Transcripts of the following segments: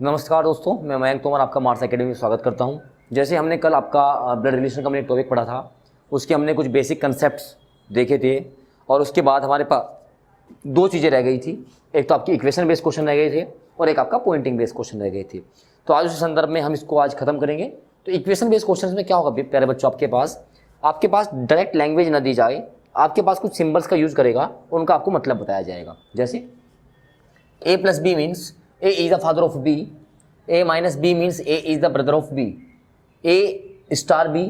नमस्कार दोस्तों, मैं मयंक तोमर आपका मार्स एकेडमी में स्वागत करता हूं। जैसे हमने कल आपका ब्लड रिलेशन का हमने टॉपिक पढ़ा था, उसके हमने कुछ बेसिक कंसेप्ट्स देखे थे और उसके बाद हमारे पास दो चीज़ें रह गई थी। एक तो आपकी इक्वेशन बेस्ड क्वेश्चन रह गए थे और एक आपका पॉइंटिंग बेस्ड क्वेश्चन रह गए थे। तो आज उस संदर्भ में हम इसको आज खत्म करेंगे। तो इक्वेशन बेस्ड क्वेश्चन में क्या होगा प्यारे बच्चों, आपके पास डायरेक्ट लैंग्वेज ना दी जाए, आपके पास कुछ सिम्बल्स का यूज़ करेगा, उनका आपको मतलब बताया जाएगा। जैसे a plus b means a is the father of b, a minus b means a is the brother of b, a star b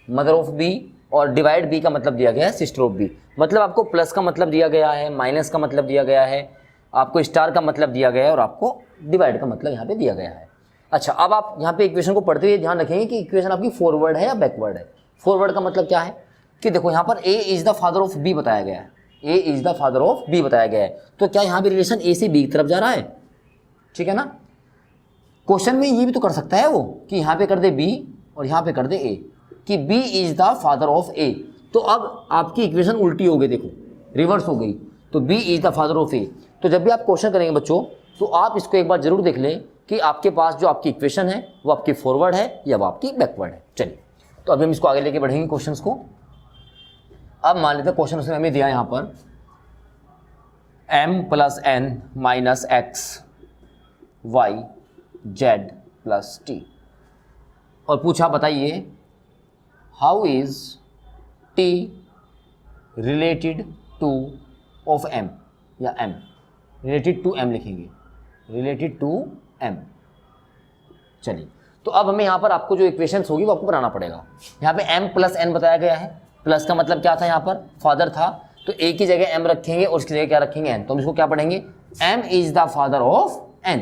mother of b और डिवाइड b का मतलब दिया गया है सिस्टर ऑफ b। मतलब आपको plus का मतलब दिया गया है, माइनस का मतलब दिया गया है, आपको स्टार का मतलब दिया गया है और आपको डिवाइड का मतलब यहाँ पे दिया गया है। अच्छा, अब आप यहाँ पे इक्वेशन को पढ़ते हुए ध्यान रखेंगे कि इक्वेशन आपकी फॉरवर्ड है या बैकवर्ड है। फॉरवर्ड का मतलब क्या है कि देखो यहाँ पर a is the father of b बताया गया है, a is the father of b बताया गया है। तो क्या यहाँ भी रिलेशन a से b की तरफ जा रहा है? ठीक है ना। क्वेश्चन में ये भी तो कर सकता है वो कि यहाँ पे कर दे b और यहाँ पे कर दे a, कि b is the father of a। तो अब आपकी इक्वेशन उल्टी हो गई, देखो रिवर्स हो गई। तो b is the father of a। तो जब भी आप क्वेश्चन करेंगे बच्चों, तो आप इसको एक बार जरूर देख लें कि आपके पास जो आपकी इक्वेशन है वो आपकी फॉरवर्ड है या वो आपकी बैकवर्ड है। चलिए, तो अभी हम इसको आगे लेके बढ़ेंगे क्वेश्चन को। अब मान लेते हैं क्वेश्चन उसने हमें दिया यहाँ पर m plus n minus x y z plus t और पूछा बताइए how is t related to of m या m, रिलेटेड टू m लिखेंगे, रिलेटेड टू m। चलिए, तो अब हमें यहाँ पर आपको जो इक्वेशंस होगी वो आपको बनाना पड़ेगा। यहाँ पे m प्लस n बताया गया है। प्लस का मतलब क्या था, यहाँ पर फादर था, तो a की जगह m रखेंगे और उसकी जगह क्या रखेंगे n। तो हम इसको क्या पढ़ेंगे, m is the father of n।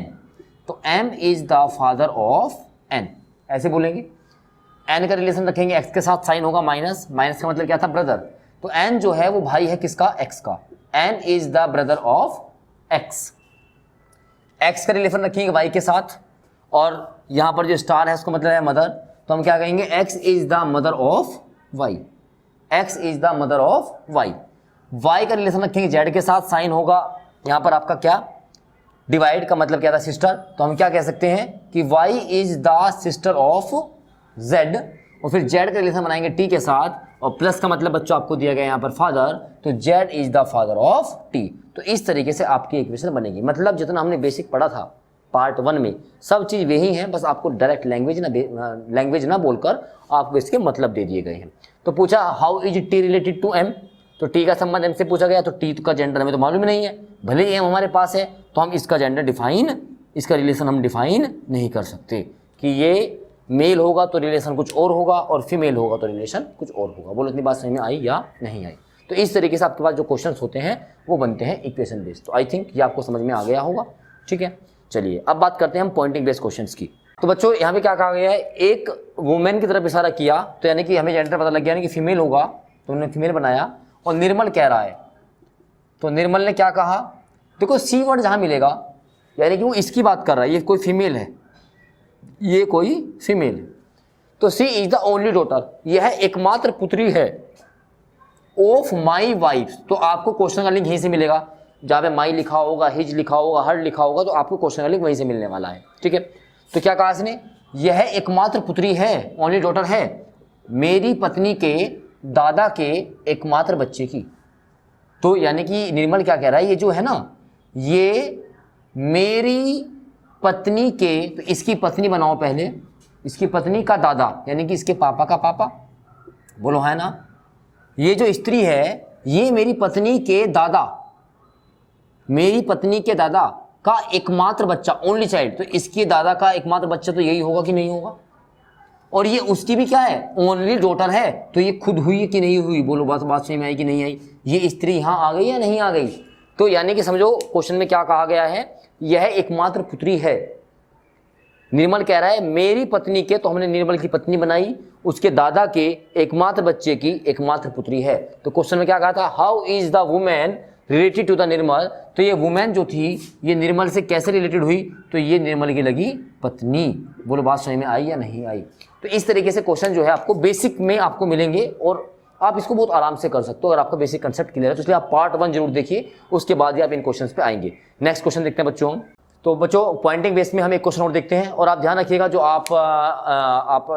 तो m is the father of n ऐसे बोलेंगे। n का रिलेशन रखेंगे x के साथ, साइन होगा माइनस, माइनस का मतलब क्या था ब्रदर। तो n जो है वो भाई है किसका, x का। n is the brother of x। x का रिलेशन रखेंगे y के साथ और यहाँ पर जो स्टार है उसका मतलब है मदर। तो हम क्या कहेंगे, x is the mother of y, x is the mother of y। y का रिलेशन रखेंगे z के साथ, साइन होगा यहाँ पर आपका क्या, डिवाइड का मतलब क्या था सिस्टर। तो हम क्या कह सकते हैं कि y is the sister of z और फिर z का रिलेशन बनाएंगे t के साथ और प्लस का मतलब बच्चों आपको दिया गया यहाँ पर फादर, तो z is the father of t। तो इस तरीके से आपकी इक्वेशन बनेगी। मतलब जितना हमने बेसिक पढ़ा था पार्ट 1 में सब चीज़ वही है, बस आपको डायरेक्ट लैंग्वेज ना बोलकर आपको इसके मतलब दे दिए गए हैं। तो पूछा how is t related to m, तो टी का संबंध m से पूछा गया, तो टी का जेंडर हमें तो मालूम ही नहीं है। भले ही m हमारे पास है तो हम इसका जेंडर डिफाइन, इसका रिलेशन हम डिफाइन नहीं कर सकते कि ये मेल होगा तो रिलेशन कुछ और होगा और फीमेल होगा तो रिलेशन कुछ और होगा। बोलो इतनी बात समझ में आई या नहीं आई। तो इस तरीके से आपके पास जो क्वेश्चंस होते हैं वो बनते हैं इक्वेशन बेस्ड। तो आई थिंक ये आपको समझ में आ गया होगा। ठीक है, चलिए अब बात करते हैं हम पॉइंटिंग बेस्ड क्वेश्चंस की। तो बच्चों यहाँ पे क्या कहा गया है, एक वुमेन की तरफ इशारा किया तो यानी कि हमें जेंडर पता लग गया, यानी कि फीमेल होगा तो उन्होंने फीमेल बनाया। और निर्मल कह रहा है, तो निर्मल ने क्या कहा, देखो सी वर्ड जहाँ मिलेगा यानी कि वो इसकी बात कर रहा है, ये कोई फीमेल है, ये कोई फीमेल है। तो सी इज द ओनली डॉटर, यह एकमात्र पुत्री है ऑफ माई वाइफ। तो आपको क्वेश्चन का लिंक यहीं से मिलेगा, जहाँ पे माई लिखा होगा, हिज लिखा होगा, हर लिखा होगा, तो आपको क्वेश्चन का लिंक वहीं से मिलने वाला है। ठीक है, तो क्या कहा इसने, यह एकमात्र पुत्री है, ओनली डॉटर है मेरी पत्नी के दादा के एकमात्र बच्चे की। तो यानी कि निर्मल क्या कह रहा है, ये जो है ना, ये मेरी पत्नी के, तो इसकी पत्नी बनाओ पहले, इसकी पत्नी का दादा यानी कि इसके पापा का पापा, बोलो है ना। ये जो स्त्री है ये मेरी पत्नी के दादा, मेरी पत्नी के दादा का एकमात्र बच्चा, ओनली चाइल्ड। तो इसके दादा का एकमात्र बच्चा तो यही होगा कि नहीं होगा। और ये उसकी भी क्या है, ओनली डॉटर है। तो ये खुद हुई कि नहीं हुई, बोलो बात समझ में आई कि नहीं आई। ये स्त्री यहाँ आ गई या नहीं आ गई। तो यानी कि समझो क्वेश्चन में क्या कहा गया है, यह एकमात्र पुत्री है। निर्मल कह रहा है मेरी पत्नी के, तो हमने निर्मल की पत्नी बनाई, उसके दादा के एकमात्र बच्चे की एकमात्र पुत्री है। तो क्वेश्चन में क्या कहा था, how is the women related to the Nirmal. तो ये वुमेन जो थी ये निर्मल से कैसे रिलेटेड हुई, तो ये निर्मल की लगी पत्नी। बोलो बात समझ में आई या नहीं आई। तो इस तरीके से क्वेश्चन जो है आपको बेसिक में आपको मिलेंगे और आप इसको बहुत आराम से कर सकते हो अगर आपका बेसिक कंसेप्ट क्लियर है। तो इसलिए आप पार्ट 1 जरूर देखिए, उसके बाद ही आप इन क्वेश्चंस पे आएंगे। नेक्स्ट क्वेश्चन देखते हैं बच्चों। तो बच्चों पॉइंटिंग बेस में हम एक क्वेश्चन और देखते हैं, और आप ध्यान रखिएगा जो आप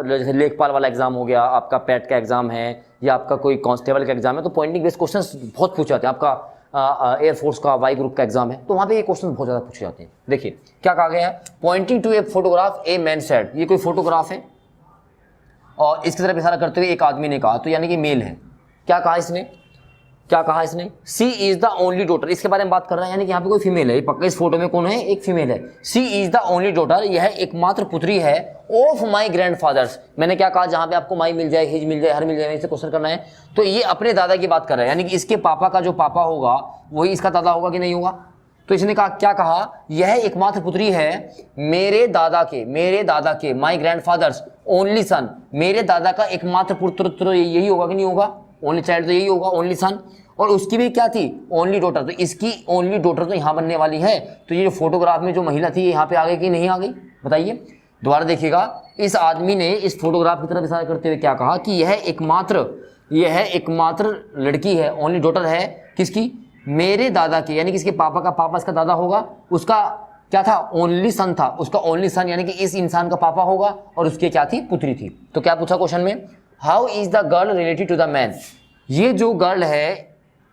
जैसे लेखपाल वाला एग्जाम हो गया, आपका पैट का एग्जाम है या आपका कोई कांस्टेबल का एग्जाम है, तो पॉइंटिंग बेस क्वेश्चंस बहुत पूछे जाते हैं। आपका एयरफोर्स का वाई ग्रुप का एग्जाम है तो वहाँ पे ये क्वेश्चन बहुत ज़्यादा पूछे जाते हैं। देखिए क्या कहा गया है, pointing to a photograph a man said, ये कोई फोटोग्राफ है और इसकी तरफ इशारा करते हुए एक आदमी ने कहा, तो यानी कि मेल है। क्या कहा इसने, क्या कहा इसने, सी इज द ओनली डॉटर, इसके बारे में बात कर रहा है, यानी कि यहाँ पे कोई फीमेल है, पक्का इस फोटो में कौन है, एक फीमेल है। सी इज द ओनली डॉटर, यह एकमात्र पुत्री है ऑफ माई ग्रैंडफादर्स। मैंने क्या कहा, जहां पे आपको माई मिल जाए, हिज मिल जाए, हर मिल जाए, इससे क्वेश्चन करना है। तो ये अपने दादा की बात कर रहा है, यानी कि इसके पापा का जो पापा होगा वही इसका दादा होगा कि नहीं होगा। तो इसने कहा, क्या कहा, यह एकमात्र पुत्री है मेरे दादा के माई ग्रैंडफादर्स ओनली सन, मेरे दादा का एकमात्र पुत्र यही होगा कि नहीं होगा, ओनली चाइल्ड तो यही होगा, ओनली सन। और उसकी भी क्या थी, ओनली डॉटर, तो इसकी ओनली डॉटर तो यहाँ बनने वाली है। तो ये जो फोटोग्राफ में जो महिला थी यहाँ पे आ गई कि नहीं आ गई, बताइए। दोबारा देखिएगा, इस आदमी ने इस फोटोग्राफ की तरफ इशारा करते हुए क्या कहा कि यह एकमात्र लड़की है, ओनली डॉटर है किसकी, मेरे दादा की, यानी कि इसके पापा का पापा इसका दादा होगा, उसका क्या था, ओनली सन था, उसका ओनली सन यानी कि इस इंसान का पापा होगा, और उसकी क्या थी, पुत्री थी। तो क्या पूछा क्वेश्चन में, how is the girl related to the man, ये जो गर्ल है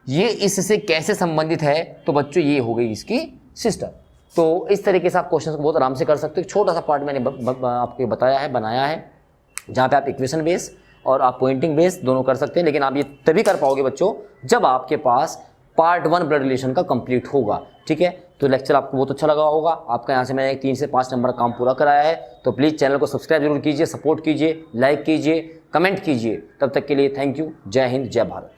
ये इससे कैसे संबंधित है, तो बच्चों ये हो गई इसकी सिस्टर। तो इस तरीके से आप क्वेश्चन को बहुत आराम से कर सकते हो। छोटा सा पार्ट मैंने आपको बताया है, बनाया है, जहाँ पे आप इक्वेशन बेस और आप पॉइंटिंग बेस दोनों कर सकते हैं। लेकिन आप ये तभी कर पाओगे बच्चों जब आपके पास पार्ट 1 ब्लड रिलेशन का कंप्लीट होगा, ठीक है। तो लेक्चर आपको बहुत अच्छा लगा होगा, आपका यहाँ से मैंने 3 से 5 नंबर का काम पूरा कराया है। तो प्लीज़ चैनल को सब्सक्राइब जरूर कीजिए, सपोर्ट कीजिए, लाइक कीजिए, कमेंट कीजिए। तब तक के लिए थैंक यू, जय हिंद, जय भारत।